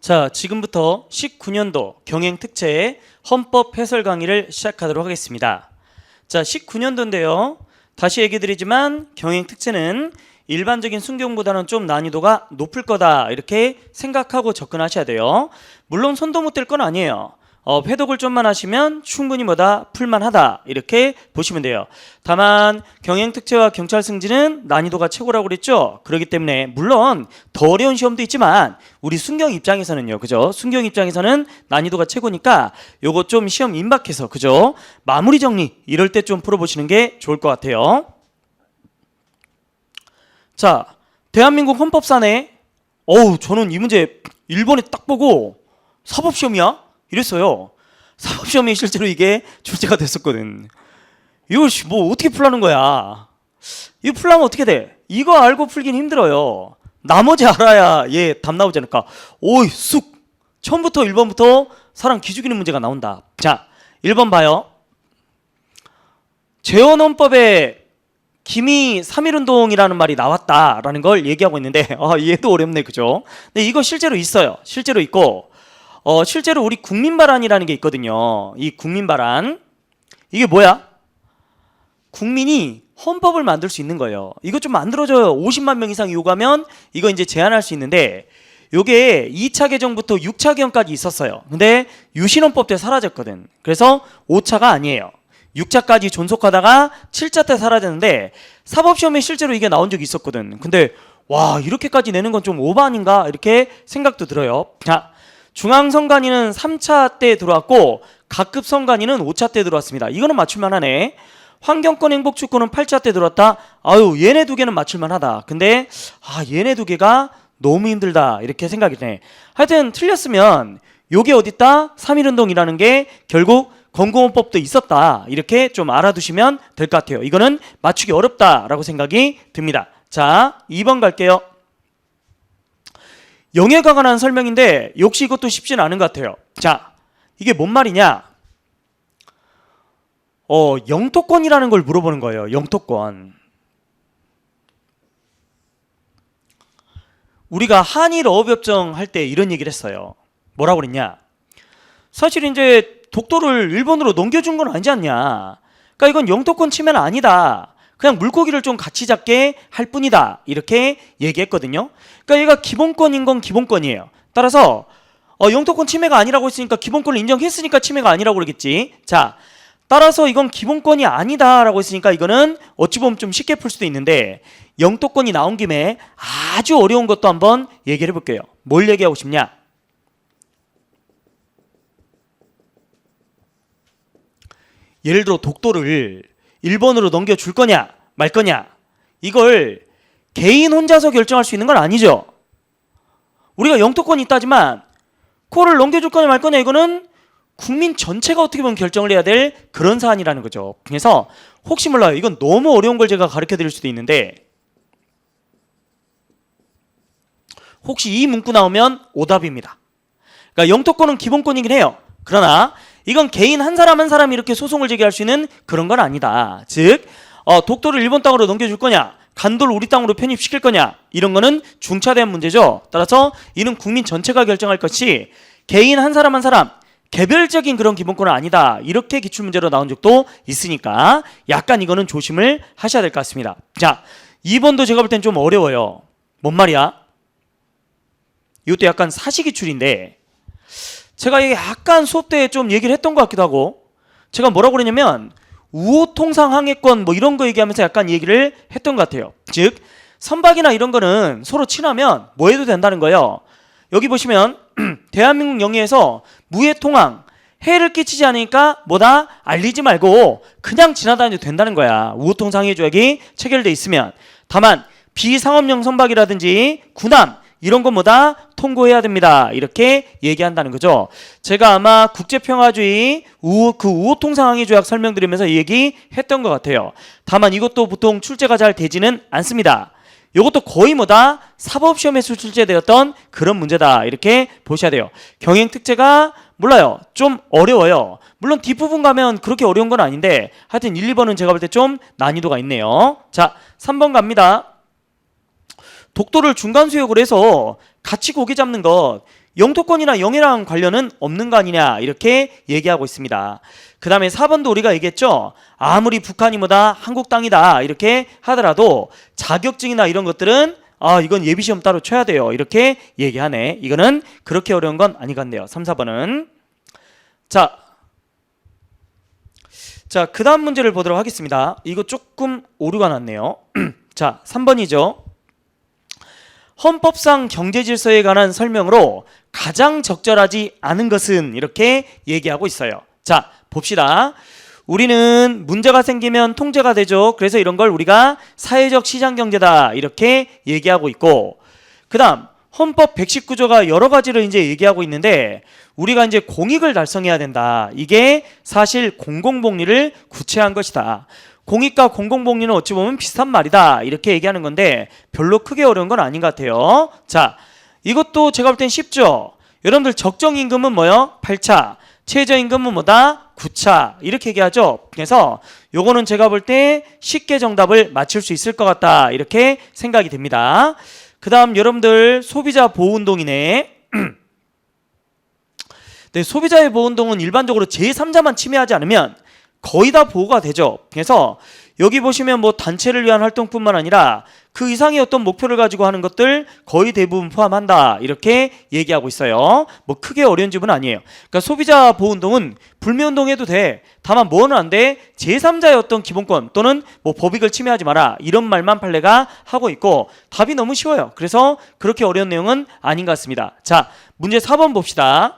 자, 지금부터 19년도 경행특채의 헌법 해설 강의를 시작하도록 하겠습니다. 자, 19년도인데요. 다시 얘기드리지만 경행특채는 일반적인 순경보다는 좀 난이도가 높을 거다 이렇게 생각하고 접근하셔야 돼요. 물론 손도 못 댈 건 아니에요. 회독을 좀만 하시면 충분히 풀만하다 이렇게 보시면 돼요. 다만 경행특채와 경찰승진은 난이도가 최고라고 그랬죠. 그렇기 때문에 물론 더 어려운 시험도 있지만 우리 순경 입장에서는요, 그죠? 순경 입장에서는 난이도가 최고니까 요거 좀 시험 임박해서, 그죠? 마무리 정리 이럴 때 좀 풀어보시는 게 좋을 것 같아요. 자, 대한민국 헌법사네. 저는 이 문제 1번에 딱 보고 사법시험이야? 이랬어요. 사법시험이 실제로 이게 출제가 됐었거든. 이거 뭐 어떻게 풀라는 거야? 이거 풀려면 어떻게 돼? 이거 알고 풀긴 힘들어요. 나머지 알아야 답 나오지 않을까? 쑥! 처음부터 1번부터 사람 기죽이는 문제가 나온다. 자, 1번 봐요. 재헌헌법에 기미 3.1운동이라는 말이 나왔다라는 걸 얘기하고 있는데 얘도 어렵네, 그죠? 근데 이거 실제로 있어요. 실제로 있고 실제로 우리 국민발안이라는 게 있거든요. 이 국민발안, 이게 뭐야? 국민이 헌법을 만들 수 있는 거예요. 이거 좀 만들어줘요. 50만 명 이상 요구하면 이거 이제 제한할 수 있는데, 요게 2차 개정부터 6차 개정까지 있었어요. 근데 유신헌법 때 사라졌거든. 그래서 5차가 아니에요. 6차까지 존속하다가 7차 때 사라졌는데, 사법시험에 실제로 이게 나온 적이 있었거든. 근데 와, 이렇게까지 내는 건 좀 오버 아닌가 이렇게 생각도 들어요. 자, 중앙선관위는 3차 때 들어왔고 각급 선관위는 5차 때 들어왔습니다. 이거는 맞출만 하네. 환경권 행복주권은 8차 때 들어왔다. 얘네 두 개는 맞출만 하다. 근데 얘네 두 개가 너무 힘들다 이렇게 생각이 드네. 하여튼 틀렸으면 요게 어딨다? 3.1운동이라는 게 결국 건국헌법도 있었다 이렇게 좀 알아두시면 될 것 같아요. 이거는 맞추기 어렵다라고 생각이 듭니다. 자, 2번 갈게요. 영예가 관한 설명인데 역시 이것도 쉽지는 않은 것 같아요. 자, 이게 뭔 말이냐? 영토권이라는 걸 물어보는 거예요. 영토권. 우리가 한일 어업협정 할 때 이런 얘기를 했어요. 뭐라고 그랬냐? 사실 이제 독도를 일본으로 넘겨준 건 아니지 않냐? 그러니까 이건 영토권 침해는 아니다. 그냥 물고기를 좀 같이 잡게 할 뿐이다 이렇게 얘기했거든요. 그러니까 얘가 기본권인 건 기본권이에요. 따라서 영토권 침해가 아니라고 했으니까 기본권을 인정했으니까 침해가 아니라고 그러겠지. 자, 따라서 이건 기본권이 아니다라고 했으니까 이거는 어찌 보면 좀 쉽게 풀 수도 있는데, 영토권이 나온 김에 아주 어려운 것도 한번 얘기를 해볼게요. 뭘 얘기하고 싶냐? 예를 들어 독도를 일본으로 넘겨줄 거냐 말 거냐, 이걸 개인 혼자서 결정할 수 있는 건 아니죠. 우리가 영토권이 있다지만 그거를 넘겨줄 거냐 말 거냐, 이거는 국민 전체가 어떻게 보면 결정을 해야 될 그런 사안이라는 거죠. 그래서 혹시 몰라요, 이건 너무 어려운 걸 제가 가르쳐 드릴 수도 있는데, 혹시 이 문구 나오면 오답입니다. 그러니까 영토권은 기본권이긴 해요. 그러나 이건 개인 한 사람 한 사람이 이렇게 소송을 제기할 수 있는 그런 건 아니다. 즉 독도를 일본 땅으로 넘겨줄 거냐, 간도를 우리 땅으로 편입시킬 거냐, 이런 거는 중차대한 문제죠. 따라서 이는 국민 전체가 결정할 것이 개인 한 사람 한 사람 개별적인 그런 기본권은 아니다 이렇게 기출문제로 나온 적도 있으니까 약간 이거는 조심을 하셔야 될 것 같습니다. 자, 2번도 제가 볼 땐 좀 어려워요. 뭔 말이야? 이것도 약간 사시기출인데, 제가 이게 약간 수업 때 좀 얘기를 했던 것 같기도 하고, 제가 뭐라고 그랬냐면 우호통상 항해권 뭐 이런 거 얘기하면서 약간 얘기를 했던 것 같아요. 즉 선박이나 이런 거는 서로 친하면 뭐 해도 된다는 거예요. 여기 보시면 대한민국 영해에서 무해통항, 해를 끼치지 않으니까 뭐다? 알리지 말고 그냥 지나다녀도 된다는 거야. 우호통상 항해 조약이 체결돼 있으면. 다만 비상업용 선박이라든지 군함 이런 건 뭐다? 통고해야 됩니다. 이렇게 얘기한다는 거죠. 제가 아마 국제평화주의 우호통상항해 조약 설명드리면서 이 얘기 했던 것 같아요. 다만 이것도 보통 출제가 잘 되지는 않습니다. 이것도 거의 뭐다? 사법시험에서 출제되었던 그런 문제다 이렇게 보셔야 돼요. 경행특채가 몰라요, 좀 어려워요. 물론 뒷부분 가면 그렇게 어려운 건 아닌데 하여튼 1, 2번은 제가 볼 때 좀 난이도가 있네요. 자, 3번 갑니다. 독도를 중간 수역을 해서 같이 고기 잡는 것 영토권이나 영해랑 관련은 없는 거 아니냐 이렇게 얘기하고 있습니다. 그 다음에 4번도 우리가 얘기했죠. 아무리 북한이 뭐다 한국 땅이다 이렇게 하더라도 자격증이나 이런 것들은 이건 예비시험 따로 쳐야 돼요 이렇게 얘기하네. 이거는 그렇게 어려운 건 아닌 것 같네요. 3, 4번은. 자, 그 다음 문제를 보도록 하겠습니다. 이거 조금 오류가 났네요. 자, 3번이죠. 헌법상 경제질서에 관한 설명으로 가장 적절하지 않은 것은 이렇게 얘기하고 있어요. 자, 봅시다. 우리는 문제가 생기면 통제가 되죠. 그래서 이런 걸 우리가 사회적 시장경제다 이렇게 얘기하고 있고, 그 다음 헌법 119조가 여러 가지를 이제 얘기하고 있는데 우리가 이제 공익을 달성해야 된다. 이게 사실 공공복리를 구체화한 것이다. 공익과 공공복리는 어찌 보면 비슷한 말이다 이렇게 얘기하는 건데 별로 크게 어려운 건 아닌 것 같아요. 자, 이것도 제가 볼 땐 쉽죠. 여러분들 적정임금은 뭐요? 8차, 최저임금은 뭐다? 9차 이렇게 얘기하죠. 그래서 요거는 제가 볼 때 쉽게 정답을 맞출 수 있을 것 같다 이렇게 생각이 됩니다. 그 다음 여러분들 소비자 보호운동이네. 네, 소비자의 보호운동은 일반적으로 제3자만 침해하지 않으면 거의 다 보호가 되죠. 그래서 여기 보시면 뭐 단체를 위한 활동뿐만 아니라 그 이상의 어떤 목표를 가지고 하는 것들 거의 대부분 포함한다 이렇게 얘기하고 있어요. 뭐 크게 어려운 집은 아니에요. 그러니까 소비자 보호운동은 불매운동해도 돼. 다만 뭐는 안 돼? 제3자의 어떤 기본권 또는 뭐 법익을 침해하지 마라 이런 말만 판례가 하고 있고 답이 너무 쉬워요. 그래서 그렇게 어려운 내용은 아닌 것 같습니다. 자, 문제 4번 봅시다.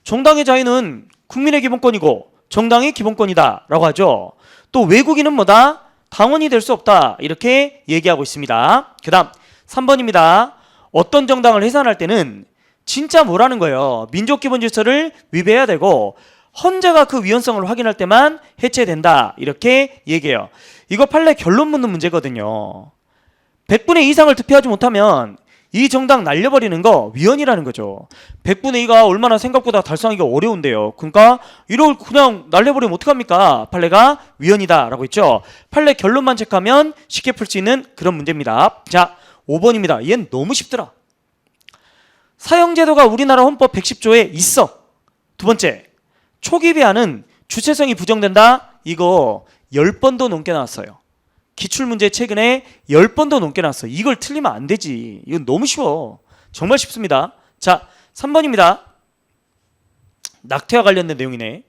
정당의 자유는 국민의 기본권이고 정당의 기본권이다 라고 하죠. 또 외국인은 뭐다? 당원이 될 수 없다 이렇게 얘기하고 있습니다. 그 다음 3번입니다. 어떤 정당을 해산할 때는 진짜 뭐라는 거예요. 민족기본질서를 위배해야 되고 헌재가 그 위헌성을 확인할 때만 해체된다 이렇게 얘기해요. 이거 판례 결론 묻는 문제거든요. 100분의 2 이상을 득표하지 못하면 이 정당 날려버리는 거 위헌이라는 거죠. 100분의 2가 얼마나 생각보다 달성하기가 어려운데요. 그러니까 이걸 그냥 날려버리면 어떡합니까? 판례가 위헌이다 라고 했죠. 판례 결론만 체크하면 쉽게 풀 수 있는 그런 문제입니다. 자, 5번입니다. 얘는 너무 쉽더라. 사형제도가 우리나라 헌법 110조에 있어. 두 번째, 초기 배안은 주체성이 부정된다. 이거 10번도 넘게 나왔어요. 기출문제 최근에 10번도 넘게 나왔어요. 이걸 틀리면 안 되지. 이건 너무 쉬워. 정말 쉽습니다. 자, 3번입니다. 낙태와 관련된 내용이네.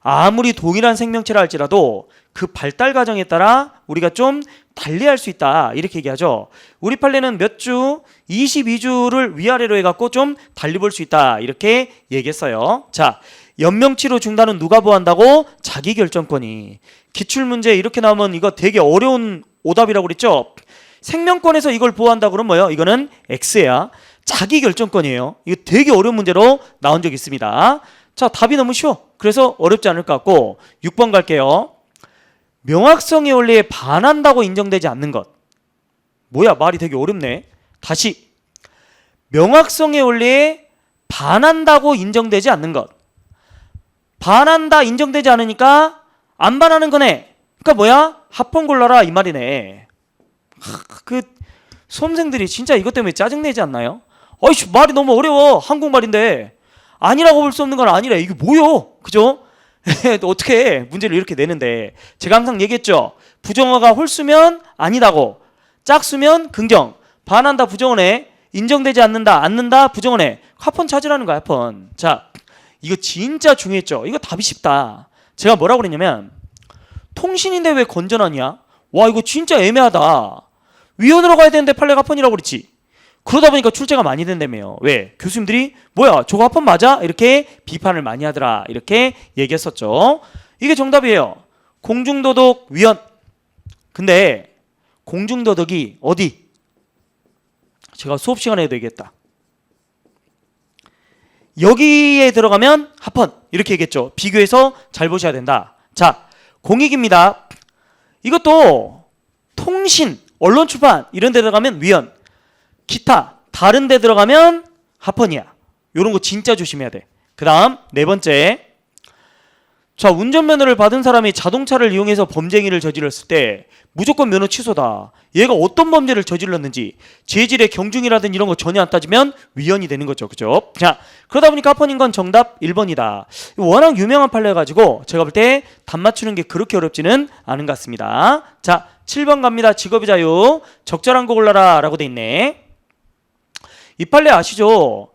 아무리 동일한 생명체라 할지라도 그 발달 과정에 따라 우리가 좀 달리할 수 있다 이렇게 얘기하죠. 우리 판례는 몇 주? 22주를 위아래로 해갖고 좀 달리 볼 수 있다 이렇게 얘기했어요. 자, 연명치료 중단은 누가 보호한다고? 자기결정권이. 기출문제 이렇게 나오면 이거 되게 어려운 오답이라고 그랬죠. 생명권에서 이걸 보호한다 그러면 뭐예요? 이거는 X야. 자기결정권이에요. 이거 되게 어려운 문제로 나온 적이 있습니다. 자, 답이 너무 쉬워. 그래서 어렵지 않을 것 같고 6번 갈게요. 명확성의 원리에 반한다고 인정되지 않는 것. 뭐야, 말이 되게 어렵네. 다시, 명확성의 원리에 반한다고 인정되지 않는 것. 반한다 인정되지 않으니까 안 반하는 거네. 그러니까 뭐야? 합헌 골라라 이 말이네. 그 수험생들이 진짜 이것 때문에 짜증내지 않나요? 어이씨, 말이 너무 어려워. 한국말인데 아니라고 볼 수 없는 건 아니래. 이게 뭐요? 그죠? 어떻게 문제를 이렇게 내는데. 제가 항상 얘기했죠. 부정어가 홀수면 아니다고, 짝수면 긍정, 반한다 부정어네, 인정되지 않는다 부정어네. 합헌 찾으라는 거야, 합헌. 자, 이거 진짜 중요했죠. 이거 답이 쉽다. 제가 뭐라고 그랬냐면 통신인데 왜 건전하냐? 와, 이거 진짜 애매하다. 위헌으로 가야 되는데 판례가 합헌이라고 그랬지. 그러다 보니까 출제가 많이 된다며요. 왜? 교수님들이 뭐야, 저거 합헌 맞아? 이렇게 비판을 많이 하더라 이렇게 얘기했었죠. 이게 정답이에요. 공중도덕 위헌. 근데 공중도덕이 어디? 제가 수업 시간에도 얘기했다. 여기에 들어가면 합헌 이렇게 얘기했죠. 비교해서 잘 보셔야 된다. 자, 공익입니다. 이것도 통신, 언론 출판 이런 데 들어가면 위헌, 기타 다른 데 들어가면 합헌이야. 이런 거 진짜 조심해야 돼. 그 다음 네 번째, 자, 운전면허를 받은 사람이 자동차를 이용해서 범죄행위를 저질렀을 때 무조건 면허 취소다. 얘가 어떤 범죄를 저질렀는지 죄질의 경중이라든지 이런 거 전혀 안 따지면 위헌이 되는 거죠. 그죠? 자, 그러다 보니까 하퍼닌 건 정답 1번이다. 워낙 유명한 판례여가지고 제가 볼 때 답 맞추는 게 그렇게 어렵지는 않은 것 같습니다. 자, 7번 갑니다. 직업의 자유. 적절한 거 골라라 라고 돼 있네. 이 판례 아시죠?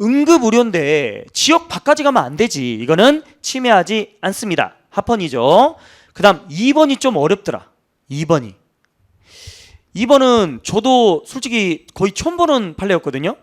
응급의료인데 지역 밖까지 가면 안 되지. 이거는 침해하지 않습니다. 하펀이죠. 그 다음 2번이 좀 어렵더라. 2번은 저도 솔직히 거의 처음 보는 판례였거든요.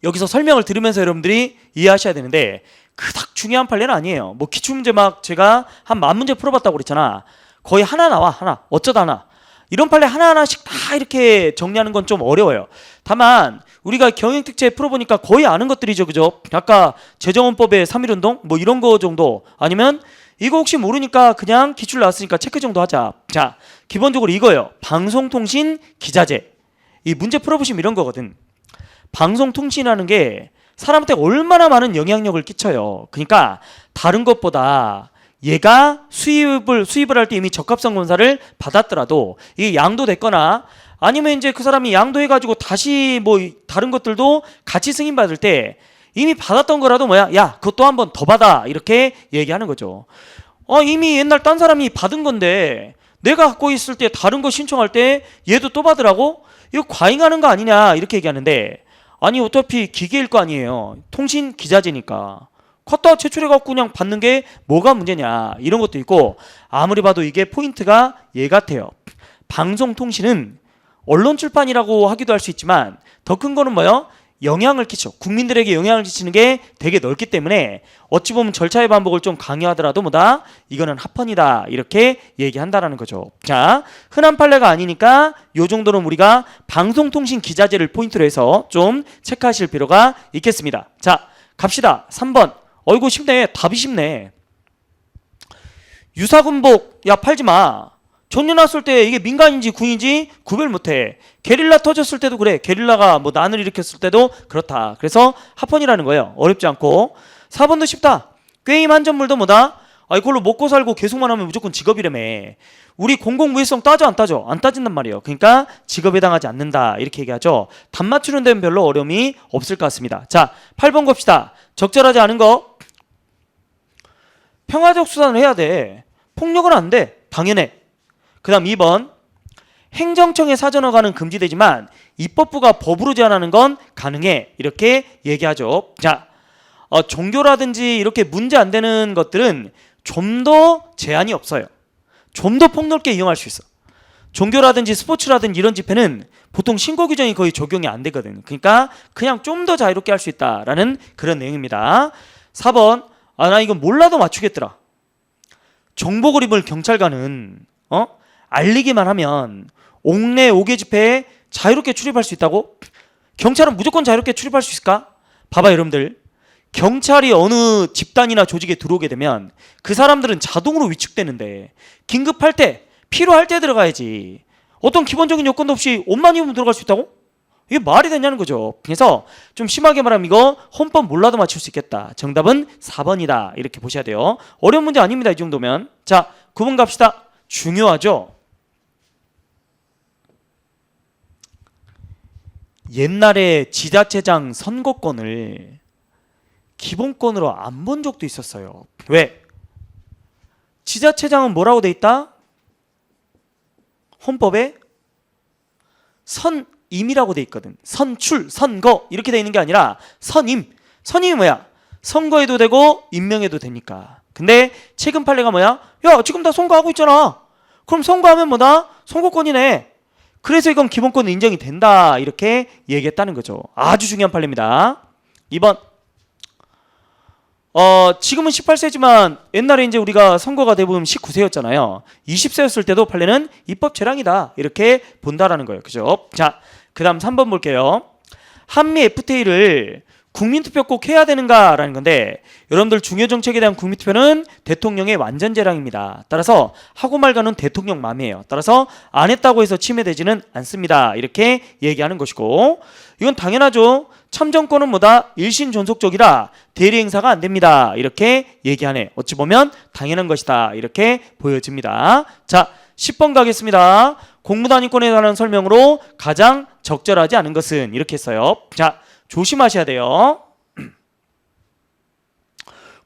여기서 설명을 들으면서 여러분들이 이해하셔야 되는데 그닥 중요한 판례는 아니에요. 뭐 기출문제 막 제가 한 10,000문제 풀어봤다고 그랬잖아. 거의 하나 나와. 하나. 어쩌다 하나. 이런 판례 하나하나씩 다 이렇게 정리하는 건 좀 어려워요. 다만 우리가 경영특채 풀어보니까 거의 아는 것들이죠. 그죠? 아까 재정원법의 3.1운동 뭐 이런 거 정도, 아니면 이거 혹시 모르니까 그냥 기출 나왔으니까 체크 정도 하자. 자, 기본적으로 이거예요. 방송통신 기자재. 이 문제 풀어보시면 이런 거거든. 방송통신이라는 게 사람한테 얼마나 많은 영향력을 끼쳐요. 그러니까 다른 것보다 얘가 수입을 할 때 이미 적합성 검사를 받았더라도 이게 양도됐거나 아니면 이제 그 사람이 양도해가지고 다시 뭐 다른 것들도 같이 승인받을 때 이미 받았던 거라도 뭐야? 야, 그것도 한 번 더 받아. 이렇게 얘기하는 거죠. 이미 옛날 딴 사람이 받은 건데 내가 갖고 있을 때 다른 거 신청할 때 얘도 또 받으라고? 이거 과잉하는 거 아니냐? 이렇게 얘기하는데 아니 어차피 기계일 거 아니에요. 통신 기자재니까. 갖다 제출해갖고 그냥 받는 게 뭐가 문제냐 이런 것도 있고, 아무리 봐도 이게 포인트가 얘 같아요. 방송통신은 언론 출판이라고 하기도 할 수 있지만 더 큰 거는 뭐요? 영향을 끼쳐. 국민들에게 영향을 끼치는 게 되게 넓기 때문에 어찌 보면 절차의 반복을 좀 강요하더라도 뭐다? 이거는 합헌이다. 이렇게 얘기한다라는 거죠. 자, 흔한 판례가 아니니까 요 정도는 우리가 방송통신 기자재를 포인트로 해서 좀 체크하실 필요가 있겠습니다. 자, 갑시다. 3번. 이거 쉽네. 답이 쉽네. 유사군복 야 팔지 마. 전쟁 났을 때 이게 민간인지 군인지 구별 못해. 게릴라 터졌을 때도 그래. 게릴라가 뭐 난을 일으켰을 때도 그렇다. 그래서 합헌이라는 거예요. 어렵지 않고. 4번도 쉽다. 게임 한전물도 뭐다? 이걸로 먹고 살고 계속만 하면 무조건 직업이라며. 우리 공공무해성 따져 안 따져? 안 따진단 말이에요. 그러니까 직업에 해당하지 않는다. 이렇게 얘기하죠. 답 맞추는 데는 별로 어려움이 없을 것 같습니다. 자, 8번 갑시다. 적절하지 않은 거. 평화적 수단을 해야 돼. 폭력은 안 돼. 당연해. 그 다음 2번. 행정청의 사전 허가는 금지되지만 입법부가 법으로 제한하는 건 가능해. 이렇게 얘기하죠. 자, 종교라든지 이렇게 문제 안 되는 것들은 좀 더 제한이 없어요. 좀 더 폭넓게 이용할 수 있어. 종교라든지 스포츠라든지 이런 집회는 보통 신고 규정이 거의 적용이 안 되거든. 그러니까 그냥 좀 더 자유롭게 할 수 있다라는 그런 내용입니다. 4번. 나 이건 몰라도 맞추겠더라. 정복을 입을 경찰관은 알리기만 하면 옥내 5개 집회에 자유롭게 출입할 수 있다고? 경찰은 무조건 자유롭게 출입할 수 있을까? 봐봐 여러분들. 경찰이 어느 집단이나 조직에 들어오게 되면 그 사람들은 자동으로 위축되는데 긴급할 때, 필요할 때 들어가야지. 어떤 기본적인 요건도 없이 옷만 입으면 들어갈 수 있다고? 이게 말이 되냐는 거죠. 그래서 좀 심하게 말하면 이거 헌법 몰라도 맞출 수 있겠다. 정답은 4번이다. 이렇게 보셔야 돼요. 어려운 문제 아닙니다. 이 정도면. 자, 9번 갑시다. 중요하죠. 옛날에 지자체장 선거권을 기본권으로 안 본 적도 있었어요. 왜? 지자체장은 뭐라고 돼 있다? 헌법에 선임이라고 돼 있거든. 선출, 선거 이렇게 돼 있는 게 아니라 선임. 선임이 뭐야? 선거해도 되고 임명해도 되니까. 근데 최근 판례가 뭐야? 야, 지금 다 선거하고 있잖아. 그럼 선거하면 뭐다? 선거권이네. 그래서 이건 기본권 인정이 된다. 이렇게 얘기했다는 거죠. 아주 중요한 판례입니다. 2번. 지금은 18세지만 옛날에 이제 우리가 선거가 대부분 19세였잖아요. 20세였을 때도 판례는 입법 재량이다. 이렇게 본다라는 거예요. 그죠? 자, 그 다음 3번 볼게요. 한미 FTA를 국민투표 꼭 해야 되는가라는 건데 여러분들 중요정책에 대한 국민투표는 대통령의 완전재량입니다. 따라서 하고 말고는 대통령 맘이에요. 따라서 안 했다고 해서 침해되지는 않습니다. 이렇게 얘기하는 것이고 이건 당연하죠. 참정권은 뭐다? 일신 존속적이라 대리행사가 안 됩니다. 이렇게 얘기하네. 어찌 보면 당연한 것이다. 이렇게 보여집니다. 자, 10번 가겠습니다. 공무단위권에 관한 설명으로 가장 적절하지 않은 것은 이렇게 했어요. 자, 조심하셔야 돼요.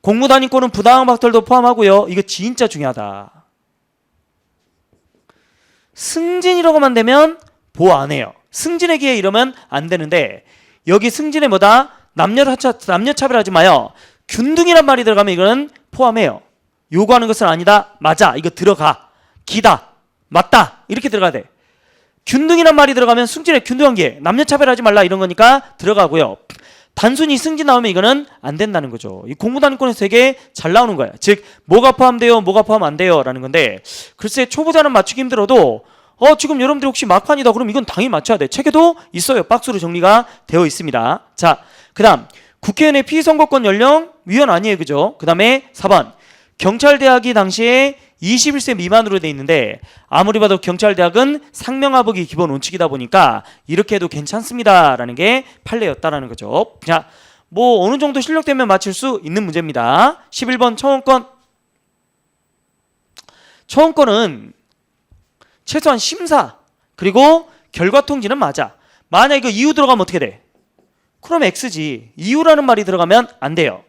공무단위권은 부당한 박탈도 포함하고요. 이거 진짜 중요하다. 승진이라고만 되면 보호 안 해요. 승진의 기회 이러면 안 되는데 여기 승진에 뭐다? 남녀차별하지 마요. 균등이란 말이 들어가면 이거는 포함해요. 요구하는 것은 아니다. 맞아. 이거 들어가. 기다. 맞다. 이렇게 들어가야 돼. 균등이란 말이 들어가면 승진에 균등한 기회. 남녀차별하지 말라 이런 거니까 들어가고요. 단순히 승진 나오면 이거는 안 된다는 거죠. 이 공무단위권에서 되게 잘 나오는 거야. 즉 뭐가 포함돼요, 뭐가 포함 안 돼요 라는 건데 글쎄 초보자는 맞추기 힘들어도 지금 여러분들이 혹시 막판이다 그럼 이건 당연히 맞춰야 돼. 책에도 있어요. 박스로 정리가 되어 있습니다. 자, 그 다음 국회의원의 피선거권 연령 위헌 아니에요. 그죠? 그 다음에 4번 경찰대학이 당시에 21세 미만으로 돼 있는데 아무리 봐도 경찰대학은 상명하복이 기본 원칙이다 보니까 이렇게 해도 괜찮습니다 라는 게 판례였다라는 거죠. 자, 뭐 어느 정도 실력되면 맞출 수 있는 문제입니다. 11번 청원권. 청원권은 최소한 심사 그리고 결과 통지는 맞아. 만약 이거 이유 들어가면 어떻게 돼? 그럼 X지. 이유라는 말이 들어가면 안 돼요.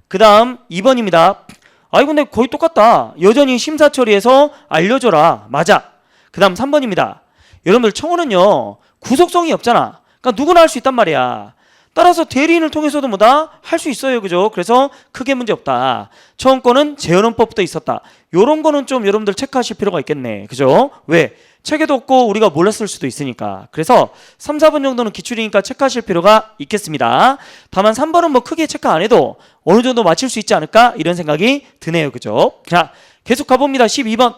그 다음 2번입니다. 아이 근데 거의 똑같다. 여전히 심사 처리해서 알려줘라. 맞아. 그 다음 3번입니다. 여러분들 청원은요 구속성이 없잖아. 그러니까 누구나 할 수 있단 말이야. 따라서 대리인을 통해서도 뭐다? 할 수 있어요. 그죠? 그래서 크게 문제 없다. 청원권은 재헌헌법부터 있었다. 요런 거는 좀 여러분들 체크하실 필요가 있겠네. 그죠? 왜? 책에도 없고 우리가 몰랐을 수도 있으니까. 그래서 3, 4번 정도는 기출이니까 체크하실 필요가 있겠습니다. 다만 3번은 뭐 크게 체크 안 해도 어느 정도 맞힐 수 있지 않을까? 이런 생각이 드네요. 그죠? 자, 계속 가봅니다. 12번.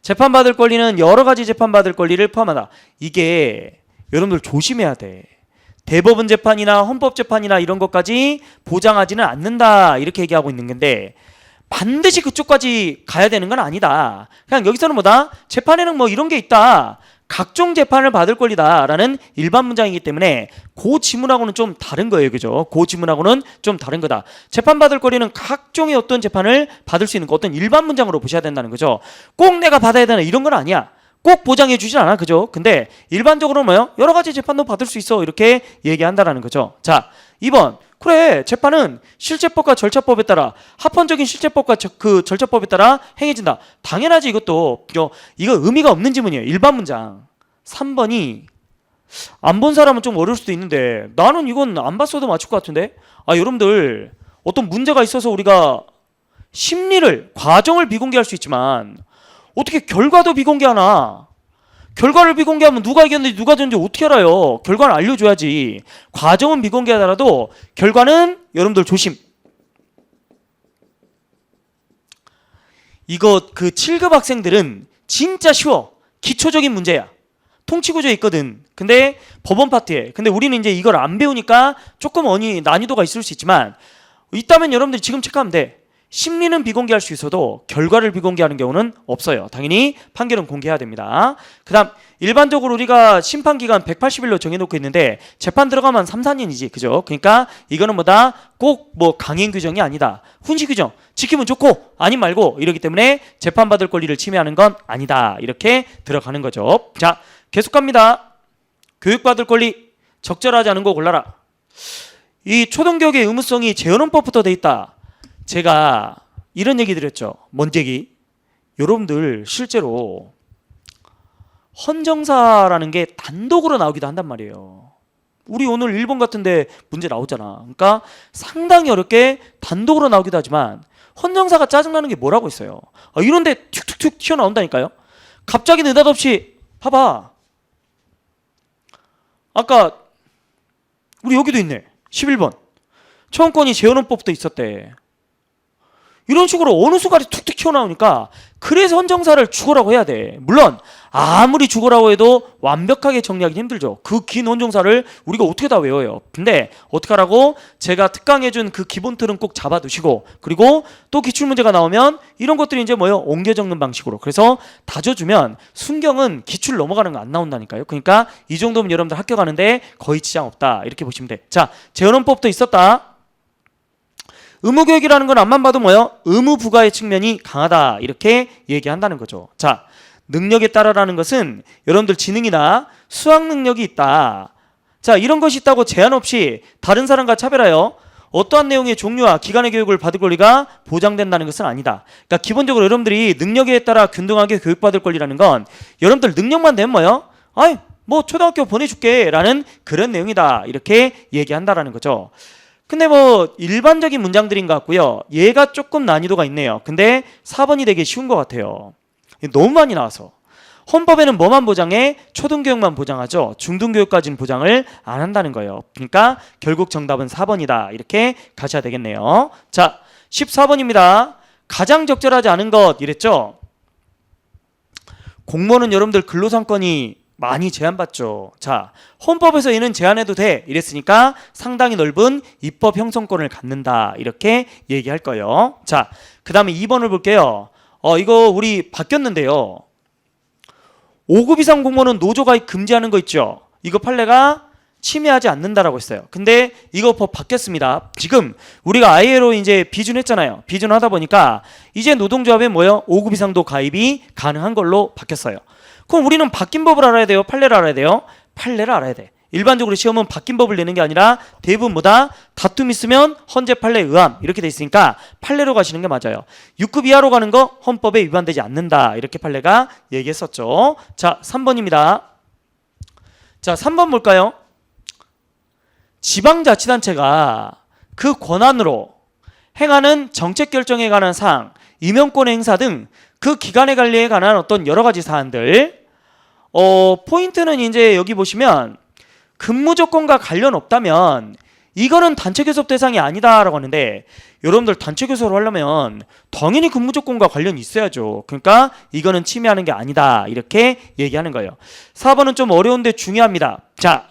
재판받을 권리는 여러 가지 재판받을 권리를 포함한다. 이게 여러분들 조심해야 돼. 대법원 재판이나 헌법재판이나 이런 것까지 보장하지는 않는다. 이렇게 얘기하고 있는 건데 반드시 그쪽까지 가야 되는 건 아니다. 그냥 여기서는 뭐다? 재판에는 뭐 이런 게 있다. 각종 재판을 받을 권리다라는 일반 문장이기 때문에 그 지문하고는 좀 다른 거예요. 그죠? 그 지문하고는 좀 다른 거다. 재판받을 권리는 각종의 어떤 재판을 받을 수 있는 거 어떤 일반 문장으로 보셔야 된다는 거죠. 꼭 내가 받아야 되는 이런 건 아니야. 꼭 보장해 주진 않아. 그죠? 근데 일반적으로 뭐요? 여러 가지 재판도 받을 수 있어. 이렇게 얘기한다라는 거죠. 자, 2번. 그래, 재판은 실제법과 절차법에 따라 합헌적인 실제법과 그 절차법에 따라 행해진다. 당연하지. 이것도 이거 의미가 없는 지문이에요. 일반 문장. 3번이 안 본 사람은 좀 어려울 수도 있는데 나는 이건 안 봤어도 맞출 것 같은데. 여러분들 어떤 문제가 있어서 우리가 심리를 과정을 비공개할 수 있지만 어떻게 결과도 비공개하나? 결과를 비공개하면 누가 이겼는지 누가 졌는지 어떻게 알아요? 결과는 알려줘야지. 과정은 비공개하더라도 결과는 여러분들 조심. 이거 그 7급 학생들은 진짜 쉬워. 기초적인 문제야. 통치구조에 있거든. 근데 법원 파트에. 근데 우리는 이제 이걸 안 배우니까 조금 난이도가 있을 수 있지만 있다면 여러분들이 지금 체크하면 돼. 심리는 비공개할 수 있어도 결과를 비공개하는 경우는 없어요. 당연히 판결은 공개해야 됩니다. 그 다음 일반적으로 우리가 심판기간 180일로 정해놓고 있는데 재판 들어가면 3, 4년이지. 그죠? 그러니까 이거는 뭐다? 꼭 뭐 강행 규정이 아니다. 훈시 규정 지키면 좋고 아님 말고 이러기 때문에 재판받을 권리를 침해하는 건 아니다. 이렇게 들어가는 거죠. 자, 계속 갑니다. 교육받을 권리 적절하지 않은 거 골라라. 이 초등교육의 의무성이 재헌헌법부터 돼 있다. 제가 이런 얘기 드렸죠. 뭔 얘기? 여러분들 실제로 헌정사라는 게 단독으로 나오기도 한단 말이에요. 우리 오늘 1번 같은데 문제 나오잖아. 그러니까 상당히 어렵게 단독으로 나오기도 하지만 헌정사가 짜증나는 게 뭐라고 있어요. 이런데 툭툭툭 튀어나온다니까요. 갑자기 느닷없이 봐봐. 아까 우리 여기도 있네. 11번. 청원권이 재헌헌법부터 있었대. 이런 식으로 어느 순간에 툭툭 튀어나오니까 그래서 헌정사를 죽어라고 해야 돼. 물론 아무리 죽어라고 해도 완벽하게 정리하기 힘들죠. 그 긴 헌정사를 우리가 어떻게 다 외워요. 근데 어떡하라고? 제가 특강해준 그 기본 틀은 꼭 잡아두시고, 그리고 또 기출문제가 나오면 이런 것들이 이제 뭐예요? 옮겨 적는 방식으로. 그래서 다져주면 순경은 기출 넘어가는 거 안 나온다니까요. 그러니까 이 정도면 여러분들 학교 가는데 거의 지장 없다, 이렇게 보시면 돼. 자, 재헌헌법도 있었다. 의무교육이라는 건 앞만 봐도 뭐예요? 의무부가의 측면이 강하다, 이렇게 얘기한다는 거죠. 자, 능력에 따라라는 것은 여러분들 지능이나 수학 능력이 있다. 자, 이런 것이 있다고 제한 없이 다른 사람과 차별하여 어떠한 내용의 종류와 기간의 교육을 받을 권리가 보장된다는 것은 아니다. 그러니까 기본적으로 여러분들이 능력에 따라 균등하게 교육받을 권리라는 건 여러분들 능력만 되면 뭐예요? 아이, 뭐 초등학교 보내줄게 라는 그런 내용이다, 이렇게 얘기한다라는 거죠. 근데 뭐 일반적인 문장들인 것 같고요. 얘가 조금 난이도가 있네요. 근데 4번이 되게 쉬운 것 같아요. 너무 많이 나와서. 헌법에는 뭐만 보장해? 초등교육만 보장하죠. 중등교육까지는 보장을 안 한다는 거예요. 그러니까 결국 정답은 4번이다, 이렇게 가셔야 되겠네요. 자, 14번입니다. 가장 적절하지 않은 것 이랬죠. 공무원은 여러분들 근로상권이 많이 제한받죠. 자, 헌법에서 얘는 제한해도 돼 이랬으니까 상당히 넓은 입법 형성권을 갖는다, 이렇게 얘기할 거예요. 자, 그 다음에 2번을 볼게요. 이거 우리 바뀌었는데요. 5급 이상 공무원은 노조 가입 금지하는 거 있죠. 이거 판례가 침해하지 않는다라고 했어요. 근데 이거 법 바뀌었습니다. 지금 우리가 ILO 이제 비준했잖아요. 비준하다 보니까 이제 노동조합에 뭐예요? 5급 이상도 가입이 가능한 걸로 바뀌었어요. 그럼 우리는 바뀐 법을 알아야 돼요? 판례를 알아야 돼요? 판례를 알아야 돼. 일반적으로 시험은 바뀐 법을 내는 게 아니라 대부분 뭐다? 다툼 있으면 헌재 판례 의함, 이렇게 돼 있으니까 판례로 가시는 게 맞아요. 6급 이하로 가는 거 헌법에 위반되지 않는다, 이렇게 판례가 얘기했었죠. 자, 3번입니다. 자, 3번 볼까요? 지방자치단체가 그 권한으로 행하는 정책 결정에 관한 사항, 임명권의 행사 등 그 기관의 관리에 관한 어떤 여러 가지 사안들, 포인트는 이제 여기 보시면 근무 조건과 관련 없다면 이거는 단체 교섭 대상이 아니다라고 하는데, 여러분들 단체 교섭을 하려면 당연히 근무 조건과 관련이 있어야죠. 그러니까 이거는 침해하는 게 아니다, 이렇게 얘기하는 거예요. 4번은 좀 어려운데 중요합니다. 자,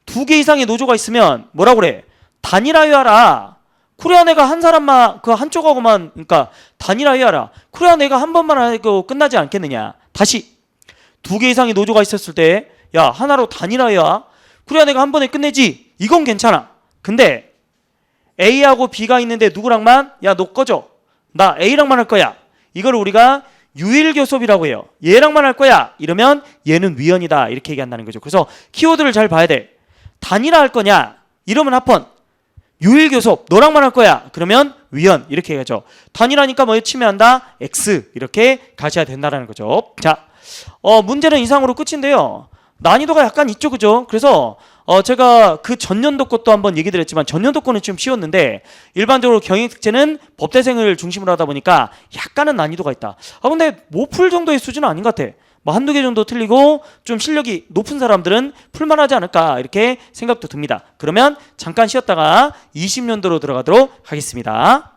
2개 이상의 노조가 있으면 뭐라고 그래? 단일화하라. 그래야 내가 한 사람만, 그 한쪽하고만, 그러니까 단일화해야라. 그래야 내가 한 번만 하고 끝나지 않겠느냐. 다시 2개 이상의 노조가 있었을 때, 야, 하나로 단일화해야. 그래야 내가 한 번에 끝내지. 이건 괜찮아. 근데 A하고 B가 있는데 누구랑만? 야, 너 꺼져. 나 A랑만 할 거야. 이걸 우리가 유일교섭이라고 해요. 얘랑만 할 거야. 이러면 얘는 위헌이다, 이렇게 얘기한다는 거죠. 그래서 키워드를 잘 봐야 돼. 단일화 할 거냐? 이러면 합헌. 유일교섭, 너랑만 할 거야. 그러면 위헌, 이렇게 얘기하죠. 단일화니까 뭐 침해한다? X, 이렇게 가셔야 된다는 거죠. 자, 문제는 이상으로 끝인데요. 난이도가 약간 있죠, 그죠? 그래서 제가 그 전년도 것도 한번 얘기 드렸지만 전년도 거는 좀 쉬웠는데 일반적으로 경영특제는 법대생을 중심으로 하다 보니까 약간은 난이도가 있다. 근데 못 풀 정도의 수준은 아닌 것 같아. 뭐 한두 개 정도 틀리고 좀 실력이 높은 사람들은 풀만하지 않을까, 이렇게 생각도 듭니다. 그러면 잠깐 쉬었다가 20년도로 들어가도록 하겠습니다.